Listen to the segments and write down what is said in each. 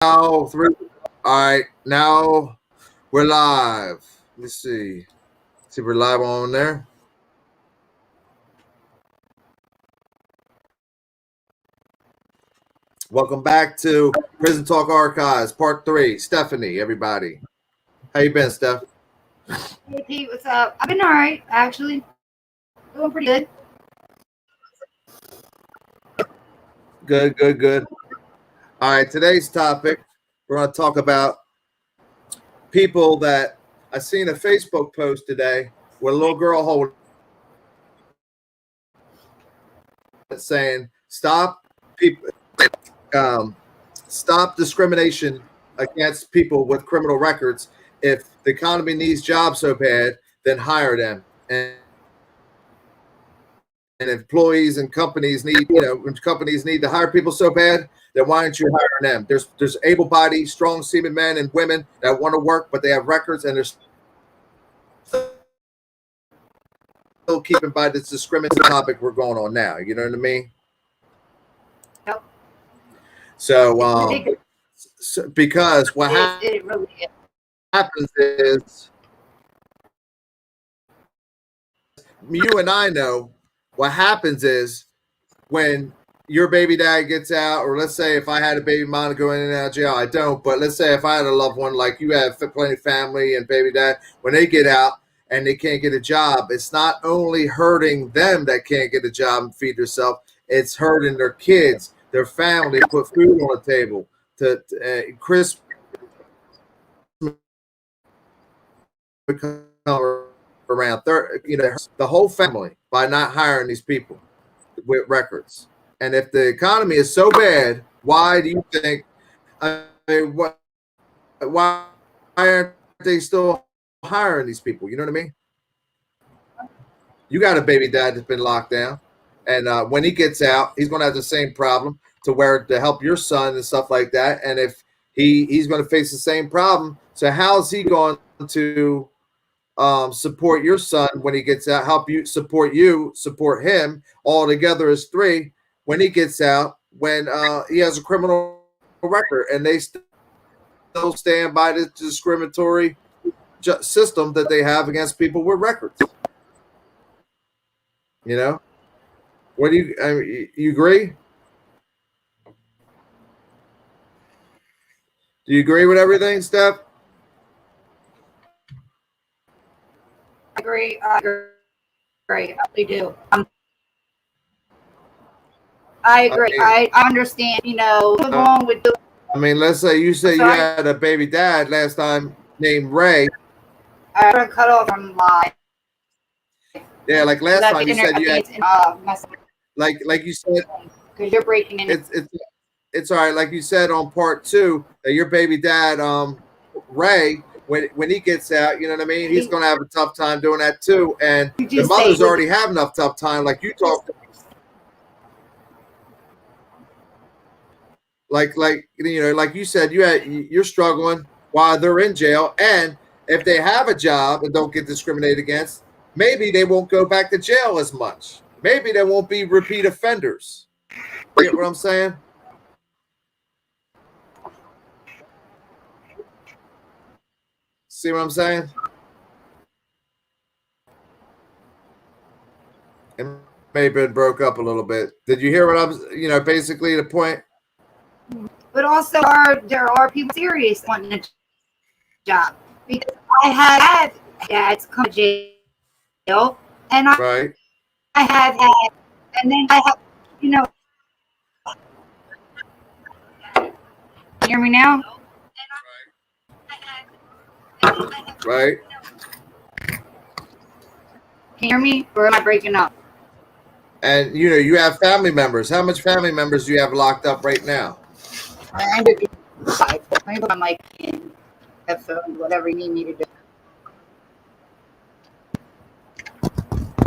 Now, three. All right, now we're live. Let's see. See if we're live on there. Welcome back to Prison Talk Archives, Part 3. Stephanie, everybody. How you been, Steph? Hey Pete, what's up? I've been all right, actually. Doing pretty good. Good. All right, today's topic, we're going to talk about people that I seen a Facebook post today with a little girl holding saying, stop people, stop discrimination against people with criminal records. If the economy needs jobs so bad, then hire them. And employees and companies need, when companies need to hire people so bad, then why aren't you hiring them? There's able-bodied, strong seamen men and women that want to work, but they have records and they're still keeping by this discriminatory topic we're going on now. You know what I mean? Yep. So, because what It really is. happens is, you and I know what happens is when your baby dad gets out, or let's say if I had a baby mama going in and out of jail, I don't, but let's say if I had a loved one like you have, plenty of family and baby dad, when they get out and they can't get a job, it's not only hurting them that can't get a job and feed themselves, it's hurting their kids, their family, put food on the table, to Chris become around 30, the whole family by not hiring these people with records. And if the economy is so bad, why do you think? I mean, why aren't they still hiring these people? You know what I mean? You got a baby dad that's been locked down, and when he gets out, he's going to have the same problem to help your son and stuff like that. And if he's going to face the same problem, so how is he going to support your son when he gets out, help you, support him, all together as three when he gets out, when he has a criminal record, and they still stand by the discriminatory system that they have against people with records. What do you agree? Do you agree with everything, Steph? I agree. I really do. I agree. I understand, what's wrong with doing. I mean, let's say you had a baby dad last time named Ray. I got cut off from live. Yeah, like last time you said you had, like you said, because you're breaking in. It's all right. Like you said on part 2, that your baby dad, Ray, when he gets out, you know what I mean, he's going to have a tough time doing that too. And the mothers already have enough tough time, like you talked. Like you said, you're struggling while they're in jail, and if they have a job and don't get discriminated against, maybe they won't go back to jail as much. Maybe they won't be repeat offenders. You get what I'm saying? See what I'm saying? It may have been broke up a little bit. Did you hear what I was, basically the point? But also, there are people serious wanting a job, because I have had dads come to jail, and I have had, and then I have, Can you hear me now? Right. Can you hear me, or am I breaking up? And you have family members. How much family members do you have locked up right now? Let me put my mic in, headphones, whatever you need me to do.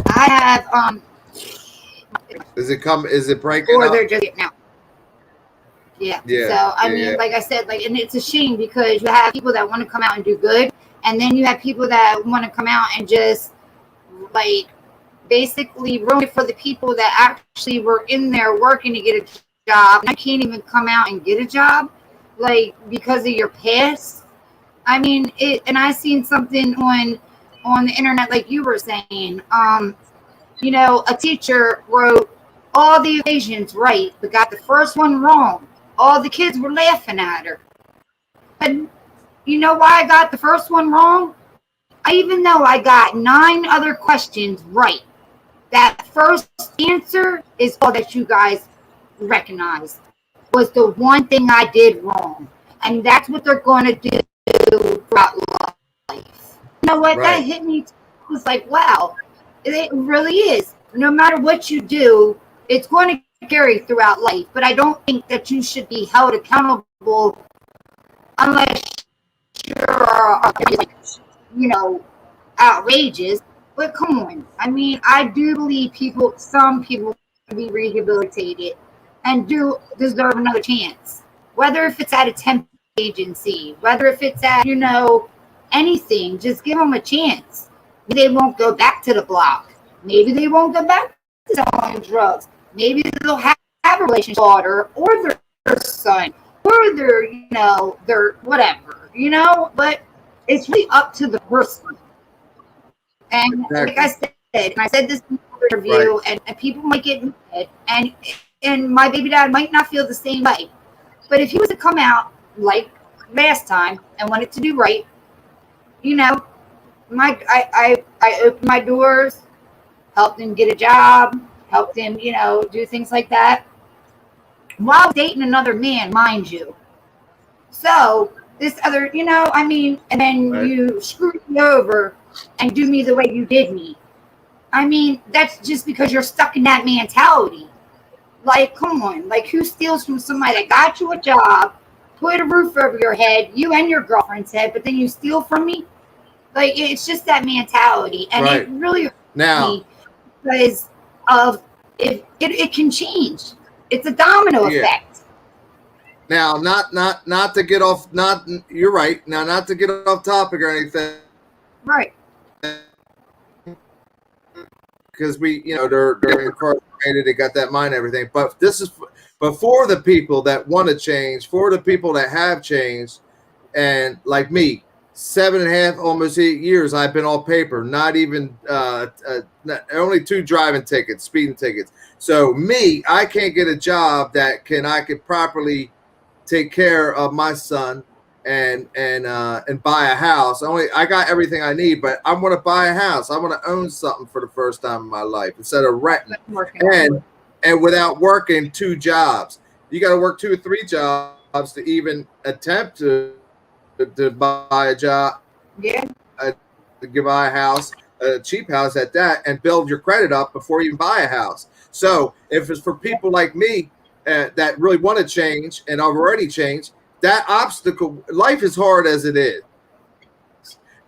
I have Is it breaking or up? they're just getting out. Yeah. So I mean, like I said, and it's a shame, because you have people that want to come out and do good, and then you have people that want to come out and just basically ruin it for the people that actually were in there working to get a job. And I can't even come out and get a job like because of your past. I mean, and I seen something on the internet, like you were saying. A teacher wrote all the equations right, but got the first one wrong. All the kids were laughing at her. But you know why I got the first one wrong? Even though I got 9 other questions right, that first answer is all that you guys recognized was the one thing I did wrong. And that's what they're going to do throughout life. You know what? Right. That hit me. It was like, wow, it really is. No matter what you do, it's going to carry throughout life. But I don't think that you should be held accountable unless you're, outrageous. But come on. I mean, I do believe some people can be rehabilitated and do deserve another chance. Whether if it's at a temp agency, whether if it's at, anything, just give them a chance. Maybe they won't go back to the block. Maybe they won't go back to selling drugs. Maybe they'll have a relationship with their daughter or their son or their whatever, but it's really up to the person. And like I said, and I said this in the interview, right. and people might get mad, and my baby dad might not feel the same way. But if he was to come out like last time and wanted to do right, I opened my doors, helped him get a job, helped him, do things like that, while dating another man, mind you. So this other, and then right. You screwed me over and do me the way you did me. I mean, that's just because you're stuck in that mentality. Like, come on. Like, who steals from somebody that got you a job, put a roof over your head, you and your girlfriend's head, but then you steal from me? Like, it's just that mentality. And right. It really hurts me because of it can change. It's a domino effect. Now, not to get off, you're right. Now, not to get off topic or anything. Right. Because they're incarcerated, they got that mind and everything. But for the people that want to change, for the people that have changed, and like me, 7.5, almost 8 years, I've been on paper, not even only 2 driving tickets, speeding tickets. So me, I can't get a job that I could properly take care of my son and buy a house. I got everything I need, but I want to buy a house. I want to own something for the first time in my life instead of renting. And without working 2 jobs, you got to work 2 or 3 jobs to even attempt to buy a job. Yeah. To buy a house, a cheap house at that, and build your credit up before you buy a house. So if it's for people like me that really want to change and have already changed, that obstacle, life is hard as it is.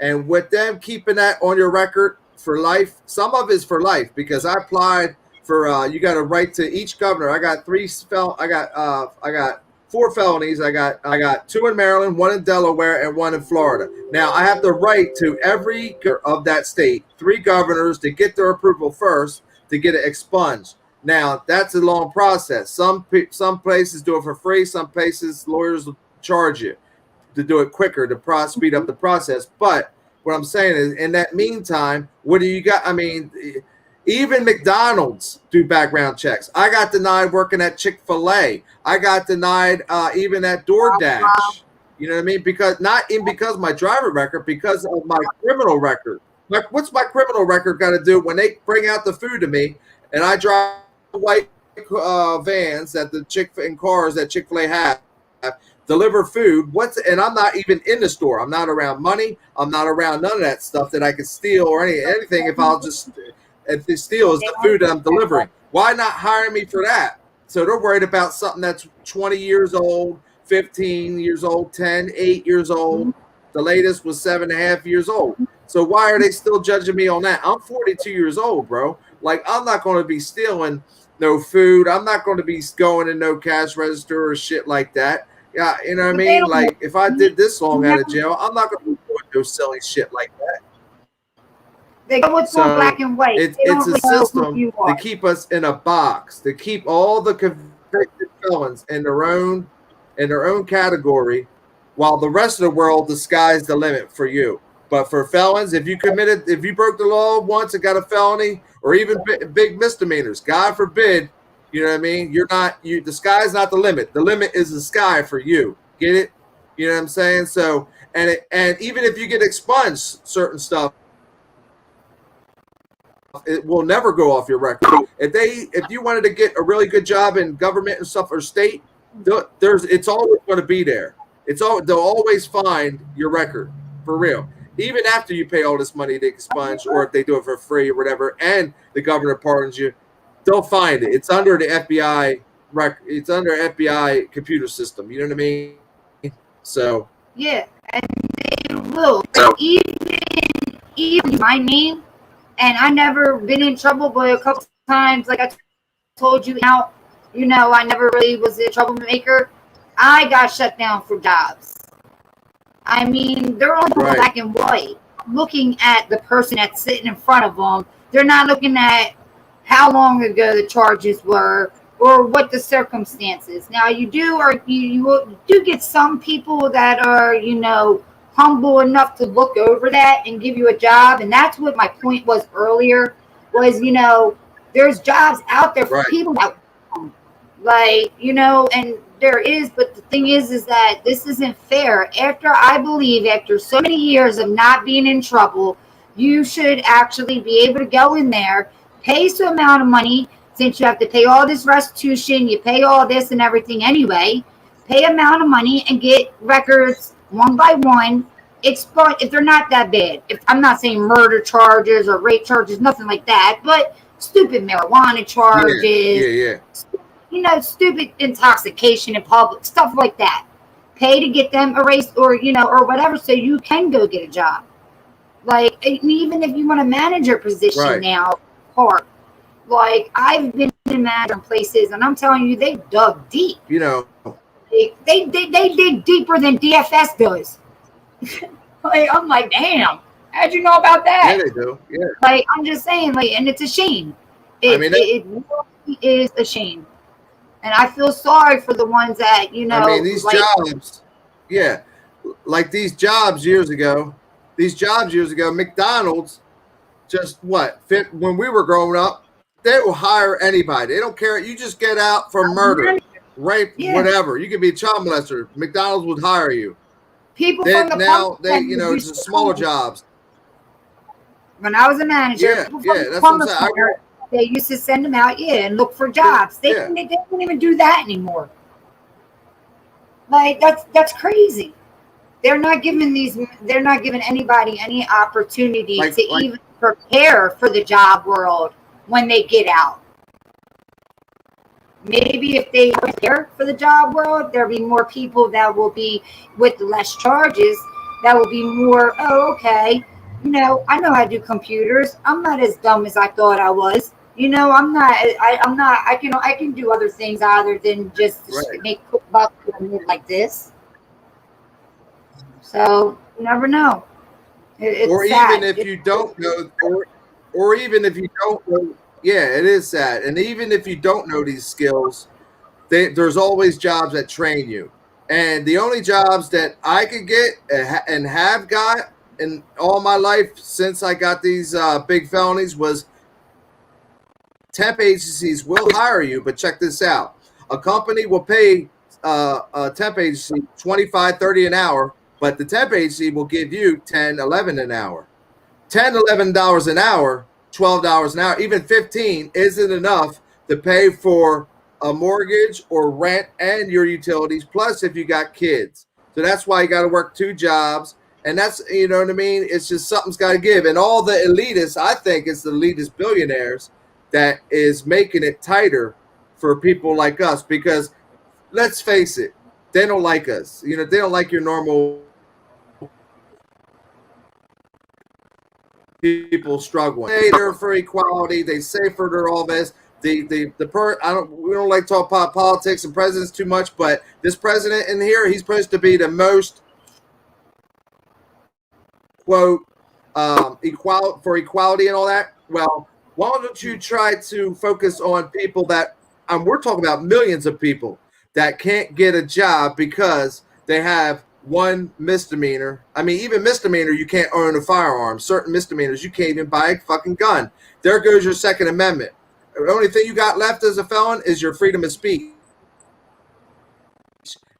And with them keeping that on your record for life, some of it's for life, because I applied for, you got to write to each governor. I got 4 felonies. I got 2 in Maryland, 1 in Delaware, and 1 in Florida. Now I have to write to every of that state, 3 governors to get their approval first to get it expunged. Now that's a long process. Some places do it for free. Some places lawyers will charge you to do it quicker to speed up the process. But what I'm saying is, in that meantime, what do you got? I mean, even McDonald's do background checks. I got denied working at Chick-fil-A. I got denied even at DoorDash. You know what I mean? Because not even because of my driver record, because of my criminal record. Like, what's my criminal record got to do when they bring out the food to me and I drive white vans that cars that Chick-fil-A have, deliver food? And I'm not even in the store. I'm not around money. I'm not around none of that stuff that I could steal or anything. If they steal is the food that I'm delivering, why not hire me for that? So they're worried about something that's 20 years old, 15 years old, 10, 8 years old. The latest was 7.5 years old. So why are they still judging me on that? I'm 42 years old, bro. Like, I'm not going to be stealing no food. I'm not going to be going to no cash register or shit like that. Yeah, you know what I mean? Like, if I did this long out of jail, I'm not going to be doing no silly shit like that. They go with black and white. It's a system to keep us in a box, to keep all the convicted felons in their own in their own category, while the rest of the world, the sky's the limit for you. But for felons, if you broke the law once and got a felony, or even big misdemeanors, God forbid, you know what I mean? The sky's not the limit. The limit is the sky for you. Get it? You know what I'm saying? So, and even if you get expunged, certain stuff, it will never go off your record. If you wanted to get a really good job in government and stuff or state, it's always going to be there. They'll always find your record for real, even after you pay all this money to expunge, or if they do it for free or whatever, and the governor pardons you, they'll find it. It's under the FBI record. It's under FBI computer system. You know what I mean? So yeah, and they will even my name. And I never been in trouble, but a couple times, like I told you, now, I never really was a troublemaker. I got shut down for jobs. I mean, they're all black and white, looking at the person that's sitting in front of them. They're not looking at how long ago the charges were or what the circumstances. Now, you do get some people that are, humble enough to look over that and give you a job. And that's what my point was earlier, was, there's jobs out there for people that, and there is, but the thing is that this isn't fair. After so many years of not being in trouble, you should actually be able to go in there, pay some amount of money, since you have to pay all this restitution, you pay all this and everything anyway, pay amount of money and get records one by one, expunge if they're not that bad. If I'm not saying murder charges or rape charges, nothing like that, but stupid marijuana charges, stupid intoxication in public, stuff like that. Pay to get them erased, or or whatever, so you can go get a job. Like, even if you want a manager position now, hard. Like, I've been in manager places, and I'm telling you, they dug deep. They dig deeper than DFS does. I'm like, damn, how'd you know about that? Yeah, they do. Yeah. Like, I'm just saying, and it's a shame. It really is a shame. And I feel sorry for the ones that, these jobs, like these jobs years ago, McDonald's, just when we were growing up, they will hire anybody. They don't care. You just get out for murder, rape, whatever. You could be a child molester. McDonald's would hire you. People from the it's the smaller jobs. When I was a manager, that's what I'm saying. They used to send them out, and look for jobs. They don't even do that anymore. Like, that's crazy. They're not giving anybody any opportunity to even prepare for the job world when they get out. Maybe if they prepare for the job world, there'll be more people that will be with less charges. That will be more, okay, I know how to do computers. I'm not as dumb as I thought I was. I can do other things other than just make quick bucks like this. So you never know. Or sad. Even if you don't know, or even if you don't know, it is sad. And even if you don't know these skills, there's always jobs that train you. And the only jobs that I could get and have got in all my life since I got these big felonies was temp agencies will hire you, but check this out. A company will pay a temp agency $25, $30 an hour, but the temp agency will give you $10, $11 an hour. $10, $11 an hour, $12 an hour, even $15 isn't enough to pay for a mortgage or rent and your utilities, plus if you got kids. So that's why you got to work two jobs. And that's, you know what I mean? It's just something's got to give. And all the elitists, I think it's the elitist billionaires that is making it tighter for people like us, because let's face it, they don't like us. They don't like your normal people struggling. They're for equality. They say for all this. We don't like to talk about politics and presidents too much, but this president in here, he's supposed to be the most, quote, for equality and all that. Well, why don't you try to focus on people that we're talking about millions of people that can't get a job because they have one misdemeanor. I mean, even misdemeanor, you can't own a firearm. Certain misdemeanors, you can't even buy a fucking gun. There goes your Second Amendment. The only thing you got left as a felon is your freedom of speech.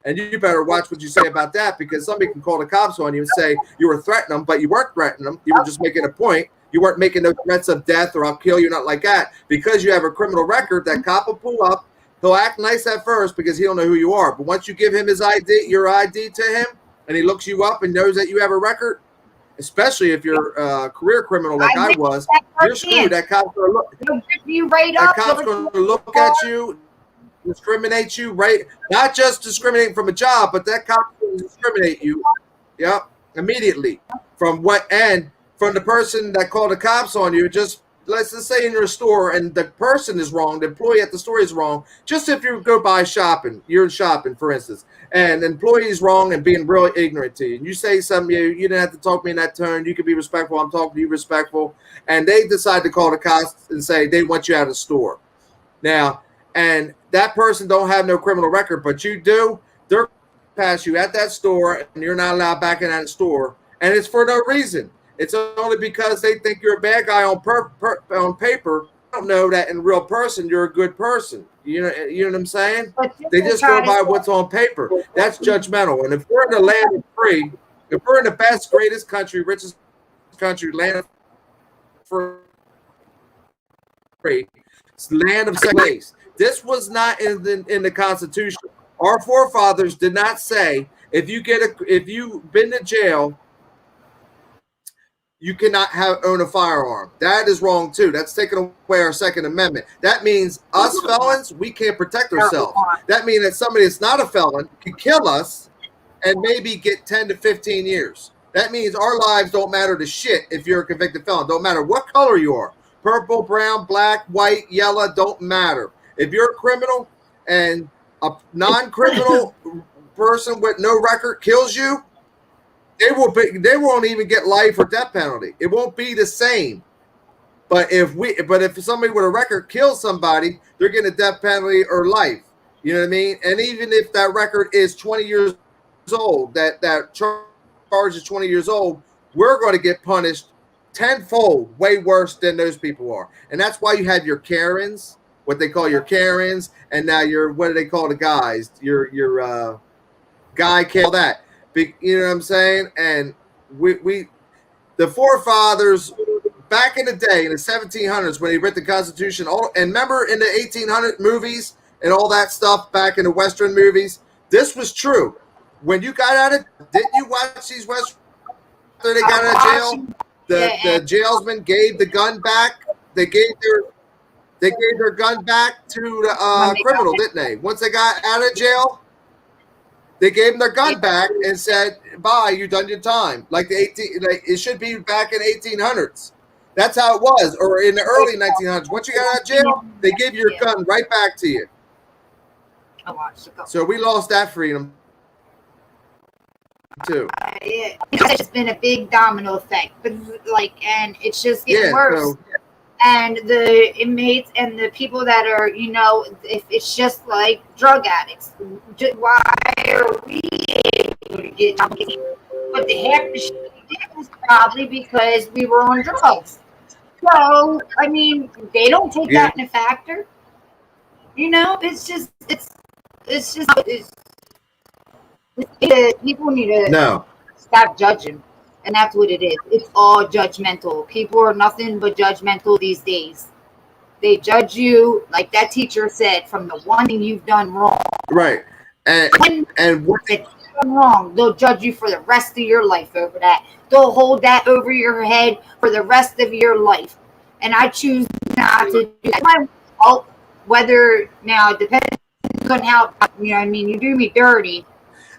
And you better watch what you say about that, because somebody can call the cops on you and say you were threatening them, but you weren't threatening them. You were just making a point. You weren't making no threats of death or I'll kill you, not like that. Because you have a criminal record, that cop will pull up. He'll act nice at first because he don't know who you are. But once you give him his ID, your ID to him, and he looks you up and knows that you have a record, especially if you're a career criminal like I was, you're screwed. That cop's going to look. That cop's going to look at you, discriminate you, right? Not just discriminating from a job, but that cop's going to discriminate you. Yep, immediately. From what end? From the person that called the cops on you. Just let's just say in your store and the person is wrong, the employee at the store is wrong. Just if you go by shopping, you're shopping, for instance, and the employee is wrong and being really ignorant to you, and you say something, you didn't have to talk to me in that tone. You could be respectful. I'm talking to you respectful, and they decide to call the cops and say they want you out of the store. Now, and that person don't have no criminal record, but you do. They're pass you at that store, and you're not allowed back in that store, and it's for no reason. It's only because they think you're a bad guy on paper. I don't know that in real person you're a good person. You know what I'm saying? They just go by what's on paper. That's judgmental. And if we're in the land of free, if we're in the best, greatest country, richest country, land of free, land of place. This was not in the Constitution. Our forefathers did not say if you've been to jail, you cannot own a firearm. That is wrong too. That's taking away our Second Amendment. That means us felons, we can't protect ourselves. That means that somebody that's not a felon can kill us and maybe get 10 to 15 years. That means our lives don't matter to shit if you're a convicted felon. Don't matter what color you are. Purple, brown, black, white, yellow, don't matter. If you're a criminal and a non-criminal person with no record kills you, they won't even get life or death penalty. It won't be the same. But if somebody with a record kills somebody, they're getting a death penalty or life. You know what I mean? And even if that record is 20 years old, that charge is 20 years old, we're going to get punished tenfold, way worse than those people are. And that's why you have your Karens, what they call your Karens, and now what do they call the guys? Your guy kill that. You know what I'm saying? And the forefathers back in the day, in the 1700s, when they wrote the Constitution, and remember in the 1800 movies and all that stuff back in the Western movies, this was true. When you got out of, didn't you watch these Western? After they got out of jail, the jailsmen gave the gun back. They gave their gun back to the criminal, didn't they? Once they got out of jail, they gave them their gun back and said, "Bye, you done your time." Like it should be back in 1800s. That's how it was, or in the early 1900s. Once you got out of jail, they give your gun right back to you. So we lost that freedom too. It's just been a big domino effect, but and it's just getting worse. So, and the inmates and the people that are, if it's just like drug addicts. Why are we able to get? But the half the shit we did was probably because we were on drugs. So I mean, they don't take that in a factor. It's just people need to stop judging. And that's what it is. It's all judgmental. People are nothing but judgmental these days. They judge you, like that teacher said, from the one thing you've done wrong. Right. And what you've done wrong, they'll judge you for the rest of your life over that. They'll hold that over your head for the rest of your life. And I choose not to do that. My fault, whether now it depends on how you do me dirty.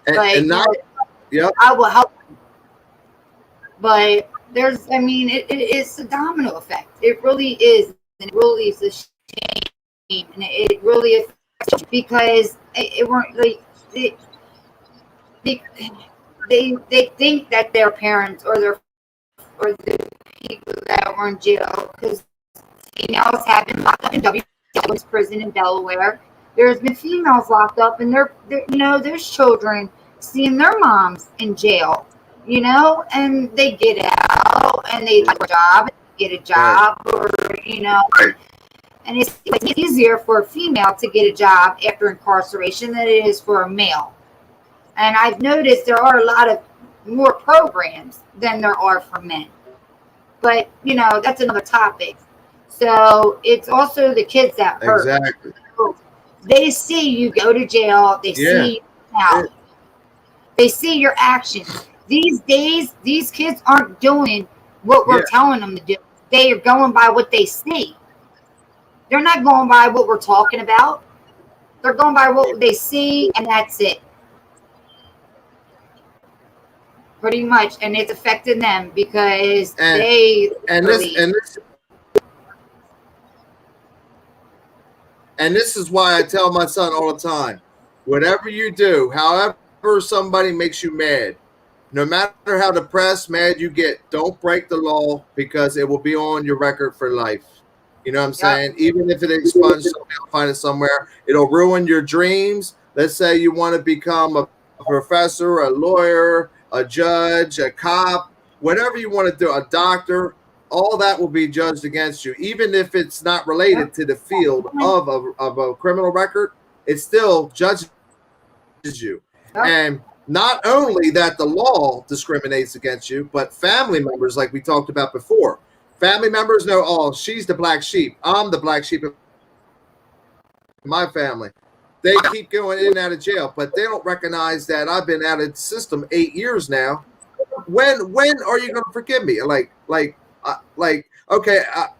But I will help. But it's a domino effect. It really is. And it really is a shame. And it really is because it weren't like they think that their parents or the people that were in jail, because females have been locked up in prison in Delaware, There's been females locked up, and they're there's children seeing their moms in jail, and they get out and they like a job, get a job, or and it's easier for a female to get a job after incarceration than it is for a male. And I've noticed there are a lot of more programs than there are for men. But, that's another topic. So it's also the kids that hurt. Exactly. They see you go to jail. They see you out. They see your actions. These days, these kids aren't doing what we're telling them to do. They are going by what they see. They're not going by what we're talking about. They're going by what they see, and that's it. Pretty much, and it's affecting them because this is why I tell my son all the time, whatever you do, however somebody makes you mad, no matter how depressed, mad you get, don't break the law, because it will be on your record for life. You know what I'm saying? Even if it expunges, somebody will find it somewhere. It'll ruin your dreams. Let's say you want to become a professor, a lawyer, a judge, a cop, whatever you want to do, a doctor, all that will be judged against you. Even if it's not related to the field of a criminal record, it still judges you. And not only that the law discriminates against you, but family members, like we talked about before. Family members know, oh, she's the black sheep. I'm the black sheep of my family. They keep going in and out of jail, but they don't recognize that I've been out of the system 8 years now. When are you going to forgive me? Okay,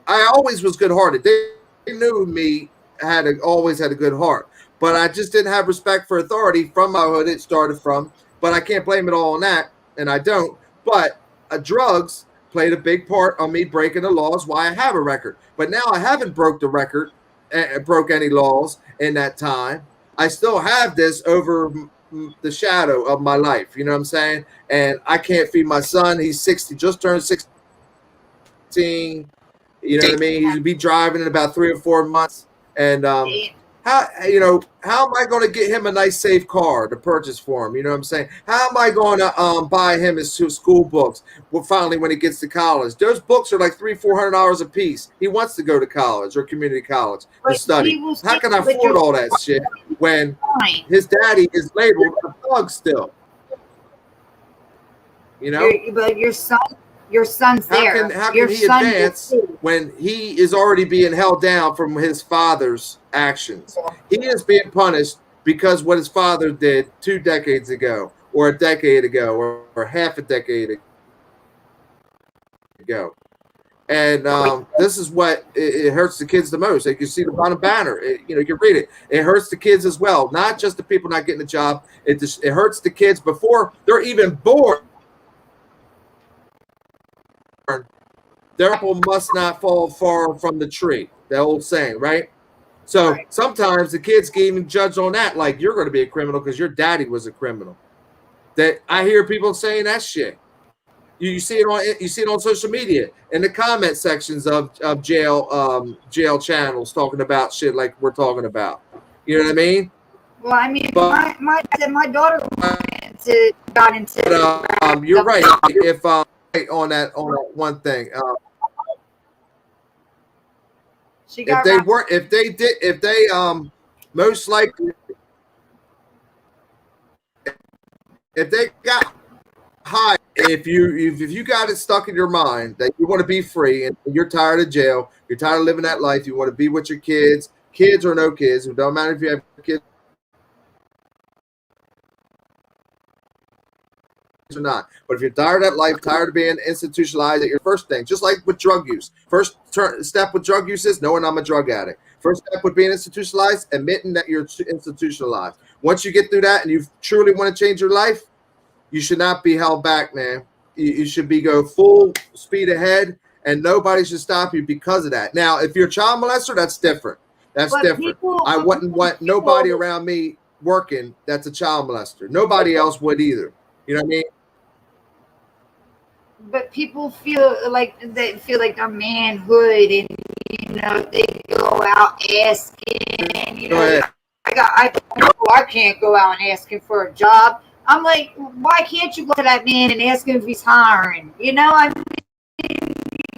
I always was good-hearted. They knew me always had a good heart, but I just didn't have respect for authority from my hood. It started from, but I can't blame it all on that, and I don't. But drugs played a big part on me breaking the laws, why I have a record. But now I haven't broke the record, broke any laws in that time. I still have this over the shadow of my life. You know what I'm saying? And I can't feed my son. He's 60, just turned 16. You know what I mean? He'll be driving in about 3 or 4 months. And how am I going to get him a nice, safe car to purchase for him? You know what I'm saying? How am I going to buy him his school books? Well, finally, when he gets to college, those books are like $300-400 a piece. He wants to go to college or community college to study. How can I afford all that shit when his daddy is labeled a thug still? But your son's there. How can he advance when he is already being held down from his father's actions? He is being punished because what his father did 2 decades ago, or a decade ago, or half a decade ago. And this is what it hurts the kids the most. Like you see the bottom banner, you can read it. It hurts the kids as well, not just the people not getting a job. It hurts the kids before they're even born. Their apple must not fall far from the tree. That old saying, right? So sometimes the kids get even judged on that, like you're going to be a criminal because your daddy was a criminal. That I hear people saying that shit. You see it on social media in the comment sections of jail channels talking about shit like we're talking about. You know what I mean? Well, I mean, my daughter got into. You're right. If on that one thing. If they most likely, if they got high, if you got it stuck in your mind that you want to be free and you're tired of jail, you're tired of living that life, you want to be with your kids or no kids, it don't matter if you have kids or not. But if you're tired of that life, tired of being institutionalized at your first thing, just like with drug use. First step with drug use is knowing I'm a drug addict. First step with being institutionalized, admitting that you're institutionalized. Once you get through that and you truly want to change your life, you should not be held back, man. You should go full speed ahead, and nobody should stop you because of that. Now, if you're a child molester, that's different. I wouldn't want nobody around me working that's a child molester. Nobody else would either. You know what I mean? But people feel like their manhood, and they go out asking, I can't go out and ask him for a job. I'm like, why can't you go to that man and ask him if he's hiring? You know, I mean, you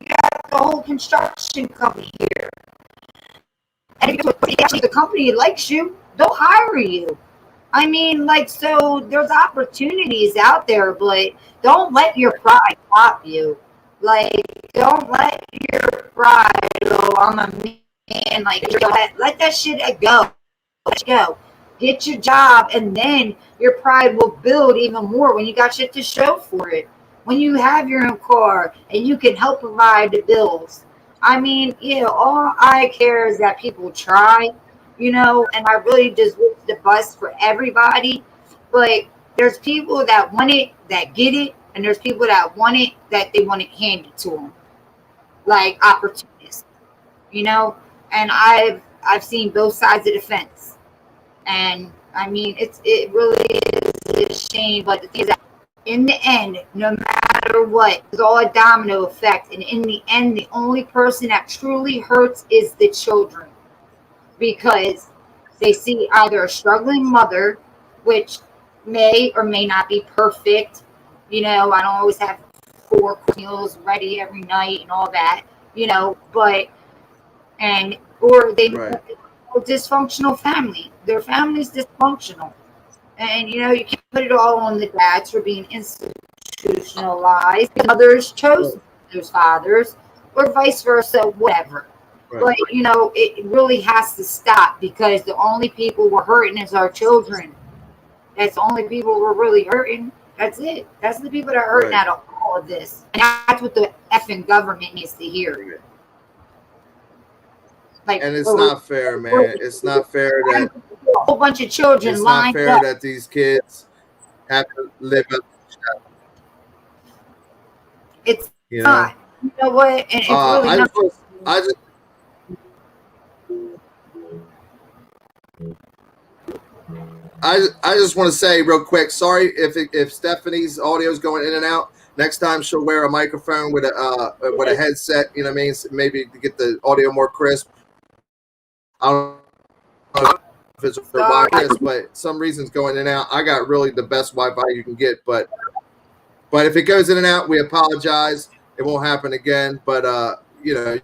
got the whole construction company here. And if actually the company likes you, they'll hire you. I mean, like, so there's opportunities out there, but don't let your pride stop you. Like, don't let your pride, oh, I'm a man, like, let that shit go. Let it go. Get your job, and then your pride will build even more when you got shit to show for it. When you have your own car and you can help provide the bills. I mean, you know, all I care is that people try, you know, and I really just wish the best for everybody. But there's people that want it, that get it, and there's people that want it, that they want it handed to them, like opportunists, you know. And I've seen both sides of the fence, and I mean, it really is a shame. But the thing is that in the end, no matter what, it's all a domino effect, and in the end, the only person that truly hurts is the children, because they see either a struggling mother, which may or may not be perfect. You know, I don't always have 4 meals ready every night and all that, you know, but, or they Right. a dysfunctional family. Their family is dysfunctional. And, you know, you can't put it all on the dads for being institutionalized. Others chose those fathers, or vice versa, whatever. Right. But, you know, it really has to stop, because the only people we're hurting is our children. That's the only people we're really hurting. That's it. That's the people that are hurting Right. out of all of this. And that's what the effing government needs to hear. Like, And it's not fair, man. It's not fair that a whole bunch of children it's not lined fair up. that these kids have to live up. It's You know, not. You know what? And it's really not. I just want to say real quick. Sorry if Stephanie's audio is going in and out. Next time she'll wear a microphone with a headset. You know what I mean? Maybe to get the audio more crisp. I don't know if it's wireless, but some reasons going in and out. I got really the best Wi-Fi you can get, but if it goes in and out, we apologize. It won't happen again. But you know,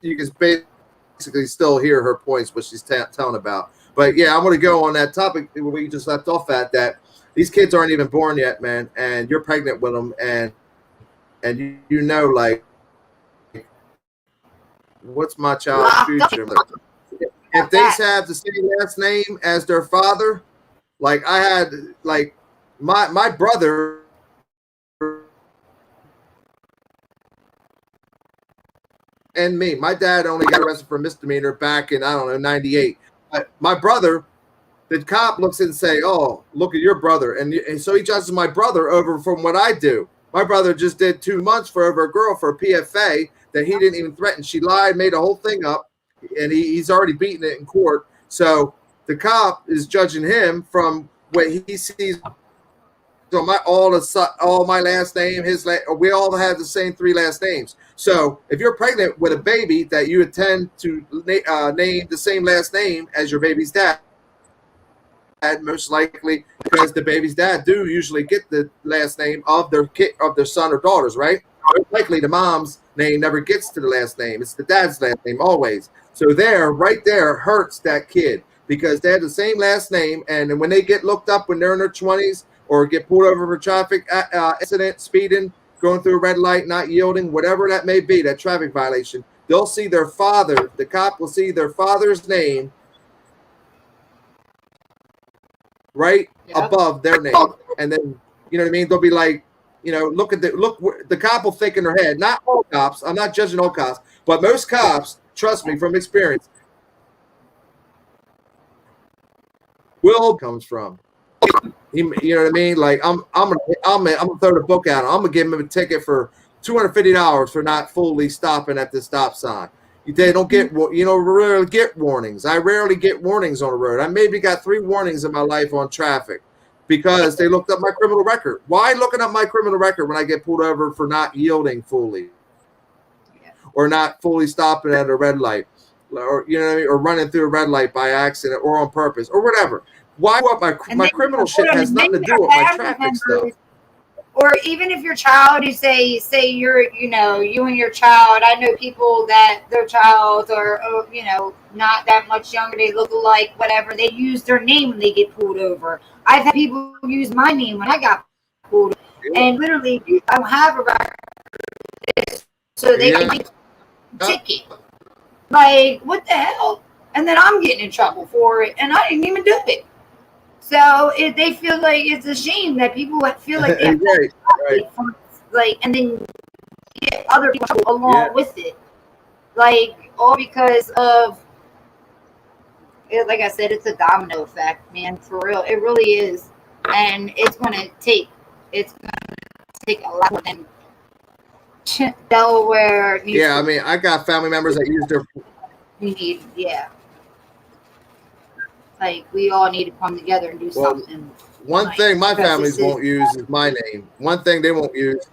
you can basically still hear her points, what she's telling about. But yeah, I'm going to go on that topic where we just left off at, that these kids aren't even born yet, man, and you're pregnant with them, and you know, like, what's my child's future? If they have the same last name as their father, like I had, like my brother. And me, my dad only got arrested for misdemeanor back in, I don't know, 98. But my brother, the cop looks and say, "Oh, look at your brother," and so he judges my brother over from what I do. My brother just did 2 months for over a girl for a PFA that he didn't even threaten. She lied, made a whole thing up, and he's already beaten it in court. So the cop is judging him from what he sees. So all my last name, we all have the same 3 last names. So if you're pregnant with a baby that you intend to name the same last name as your baby's dad, most likely, because the baby's dad do usually get the last name of their kid, of their son or daughters, right? Most likely the mom's name never gets to the last name. It's the dad's last name always. So right there hurts that kid, because they have the same last name, and when they get looked up when they're in their 20s or get pulled over for traffic incident, speeding, going through a red light, not yielding, whatever that may be, that traffic violation, they'll see their father, the cop will see their father's name right above their name. And then, you know what I mean? They'll be like, you know, look, the cop will think in their head, not all cops, I'm not judging all cops, but most cops, trust me from experience, Will comes from. You know what I mean? Like I'm gonna throw the book out. I'm gonna give him a ticket for $250 for not fully stopping at the stop sign. They don't get, rarely get warnings. I rarely get warnings on the road. I maybe got 3 warnings in my life on traffic because they looked up my criminal record. Why looking up my criminal record when I get pulled over for not yielding fully or not fully stopping at a red light? or you know what I mean, or running through a red light by accident or on purpose or whatever. Why? What my criminal shit has nothing to do with my traffic stuff. Or even if your child, you say you're, you know, you and your child. I know people that their child are, you know, not that much younger. They look alike, whatever. They use their name when they get pulled over. I've had people use my name when I got pulled over. And literally, I don't have a record, so they can make a ticket. Like, what the hell? And then I'm getting in trouble for it, and I didn't even do it. So they feel like it's a shame that people feel like they have like, and then get other people along with it, like all because of, like I said, it's a domino effect, man. For real, it really is, and it's gonna take a lot more than Delaware. I mean, I got family members that use their. Like, we all need to come together and do something. One thing my families won't use is my name. One thing they won't use.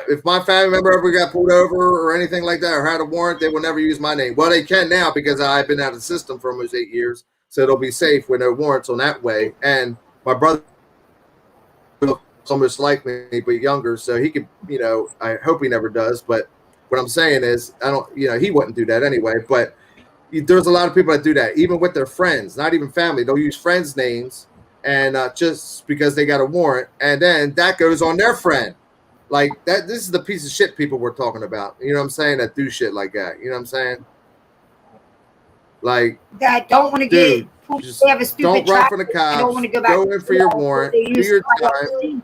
If my family member ever got pulled over or anything like that or had a warrant, they will never use my name. Well, they can now because I've been out of the system for almost 8 years. So it'll be safe with no warrants on that way. And my brother looks almost like me, but younger. So he could, you know, I hope he never does. But what I'm saying is, I don't, you know, he wouldn't do that anyway. But there's a lot of people that do that, even with their friends, not even family. They'll use friends' names and just because they got a warrant, and then that goes on their friend. Like that. This is the piece of shit people we're talking about. You know what I'm saying? That do shit like that. You know what I'm saying? Like that don't want to get. Just have a stupid don't run for the cops. Don't want to go back. Go in for your warrant. Do your time.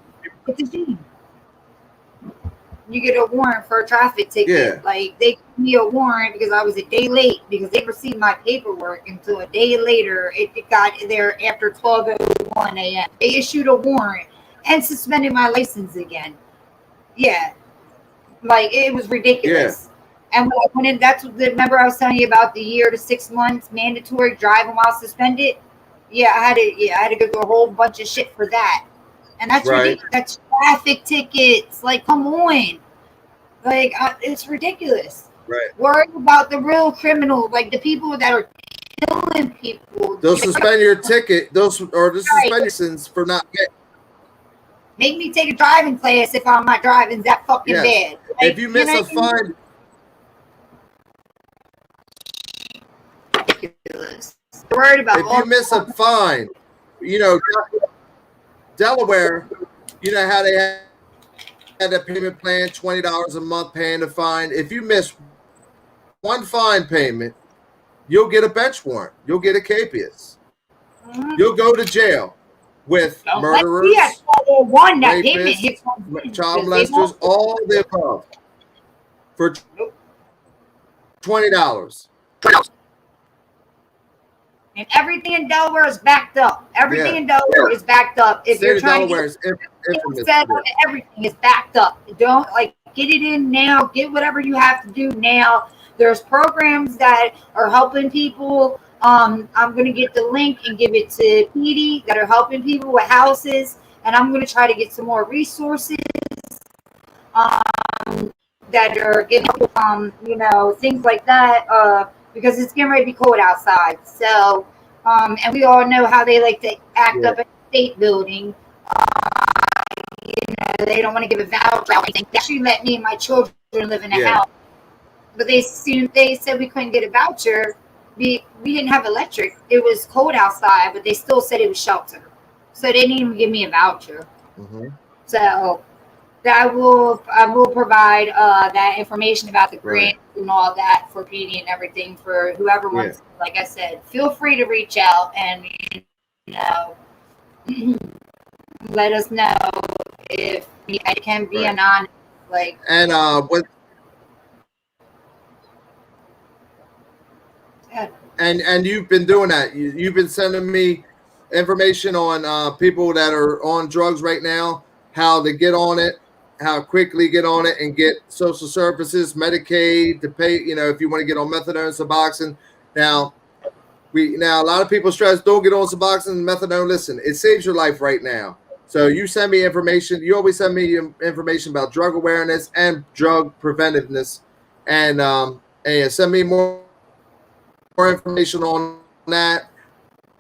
You get a warrant for a traffic ticket. Yeah. Like, they gave me a warrant because I was a day late because they received my paperwork until a day later. It got there after 12:01 a.m. They issued a warrant and suspended my license again. Yeah. Like, it was ridiculous. Yeah. And when I went in, remember I was telling you about the year to 6 months mandatory driving while suspended? Yeah, I had to go through a whole bunch of shit for that. And that's ridiculous. That's traffic tickets. Like, come on. Like, it's ridiculous. Right. Worry about the real criminal, like the people that are killing people. They'll suspend your ticket. They'll suspend your license for not getting. Make me take a driving class if I'm not driving that fucking bad. Like, if you miss a fine. Ridiculous. Worried about if you miss a fine, you know. Delaware, you know how they had a payment plan, $20 a month paying the fine. If you miss one fine payment, you'll get a bench warrant. You'll get a capias. You'll go to jail with murderers, rapists, child molesters, all the above for $20. And everything in Delaware is backed up. Everything in Delaware is backed up. If you're trying to get everything is backed up. Don't get it in now. Get whatever you have to do now. There's programs that are helping people. I'm going to get the link and give it to Petey that are helping people with houses. And I'm going to try to get some more resources that are giving things like that. Because it's getting ready to be cold outside. So, and we all know how they like to act up at the state building. They don't want to give a voucher. They actually let me and my children live in a house. But they said we couldn't get a voucher. We didn't have electric. It was cold outside, but they still said it was shelter. So they didn't even give me a voucher. Mm-hmm. So I will provide that information about the grant and all that for PD and everything for whoever wants. Like I said, feel free to reach out and let us know if it can be anonymous. And you've been doing that. You've been sending me information on people that are on drugs right now, how to get on it, how quickly get on it and get social services, Medicaid to pay, if you want to get on methadone, Suboxone. Now a lot of people stress, don't get on Suboxone and methadone. Listen, it saves your life right now. So you send me information. You always send me information about drug awareness and drug preventiveness, and send me more more information on that.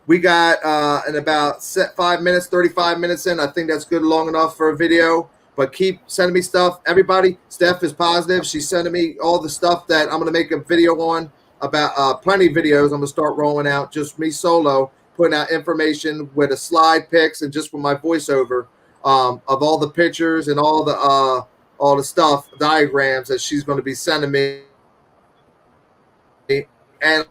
We got in about 5 minutes, 35 minutes in. I think that's good, long enough for a video. But keep sending me stuff. Everybody, Steph is positive. She's sending me all the stuff that I'm going to make a video on about plenty of videos. I'm going to start rolling out just me solo, putting out information with a slide pics and just with my voiceover of all the pictures and all the stuff, diagrams that she's going to be sending me. And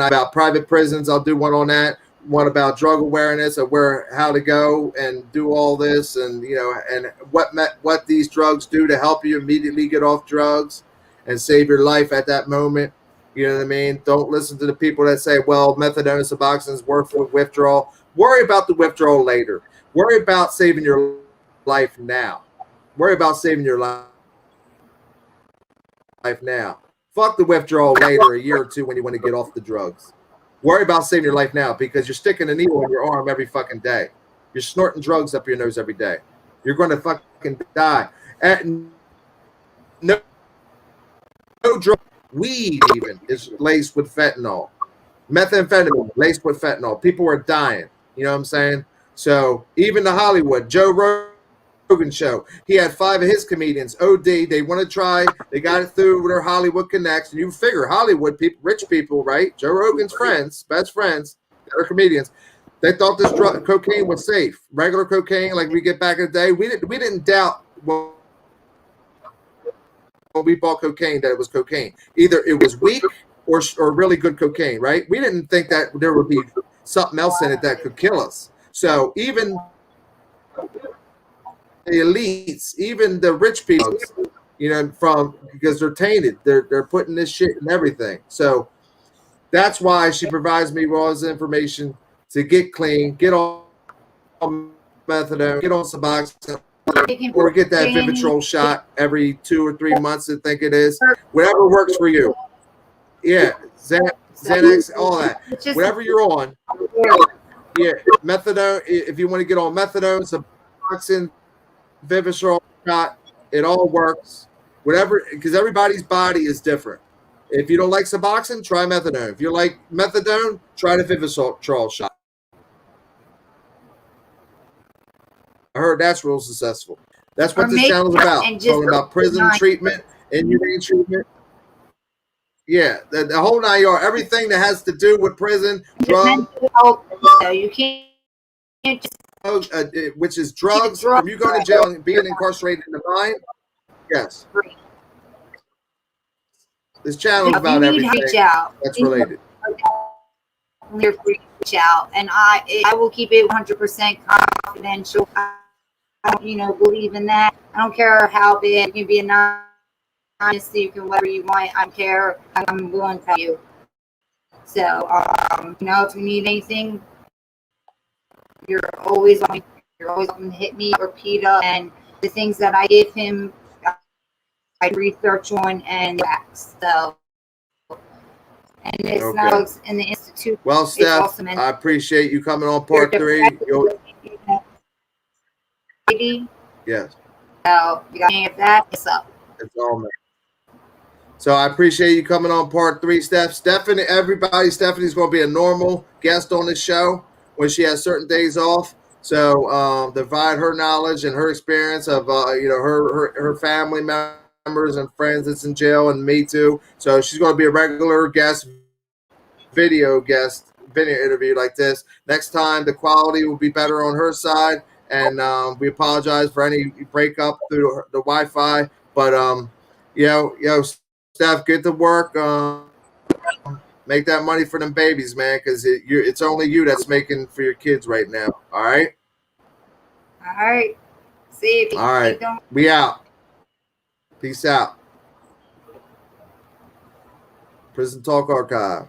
about private prisons, I'll do one on that. One about drug awareness of how to go and do all this, and and what these drugs do to help you immediately get off drugs and save your life at that moment. You know what I mean? Don't listen to the people that say, well, methadone and Suboxone is worth withdrawal. Worry about the withdrawal later. Worry about saving your life now. Worry about saving your life now. Fuck the withdrawal later, a year or two, when you want to get off the drugs. Worry about saving your life now, because you're sticking a needle in your arm every fucking day. You're snorting drugs up your nose every day. You're going to fucking die. And no drug, weed even is laced with fentanyl. Methamphetamine laced with fentanyl. People are dying. You know what I'm saying? So even the Hollywood, Joe Rogan show, he had 5 of his comedians OD. They want to try. They got it through with their Hollywood connects. And you figure Hollywood people, rich people, right? Joe Rogan's friends, best friends, they're comedians. They thought this cocaine was safe. Regular cocaine, like we get back in the day, we didn't doubt when we bought cocaine that it was cocaine. Either it was weak or really good cocaine, right? We didn't think that there would be something else in it that could kill us. So even the elites, even the rich people, because they're tainted. They're putting this shit in everything. So that's why she provides me with all this information to get clean, get on methadone, get on Suboxone, or get that Vivitrol shot every 2 or 3 months. I think it is. Whatever works for you. Yeah, Xanax, all that. Whatever you're on. Yeah, methadone. If you want to get on methadone, Suboxone, Vivitrol shot, it all works. Whatever, because everybody's body is different. If you don't like Suboxone, try methadone. If you like methadone, try the Vivitrol shot. I heard that's real successful. That's what this channel is about. Talking about prison treatment, inhumane treatment. Yeah, the whole 9 yards. Everything that has to do with prison, drugs. So you can't just which is drugs, from you going to jail and being incarcerated in the mind. Yes. This channel is about everything that's related. You're free to reach out, and I will keep it 100% confidential. I don't, believe in that. I don't care how big. You can be anonymous, you can whatever you want. I don't care. I'm willing to tell you. So, if you need anything, you're always going to hit me or PETA, and the things that I give him, I research on and facts. So, and it's now in the institute. Well, Steph, I appreciate you coming on part 3. Yes. So you got any of that? It's up. It's all man. So I appreciate you coming on part 3, Steph. Stephanie, everybody, Stephanie's going to be a normal guest on this show when she has certain days off. So divide her knowledge and her experience of her family members and friends that's in jail, and me too. So she's going to be a regular guest, video interview like this. Next time the quality will be better on her side, and we apologize for any breakup through the Wi-Fi. But Steph, get to work. Make that money for them babies, man, because it's only you that's making for your kids right now. All right. All right. See you. All right. We out. Peace out. Prison Talk Archive.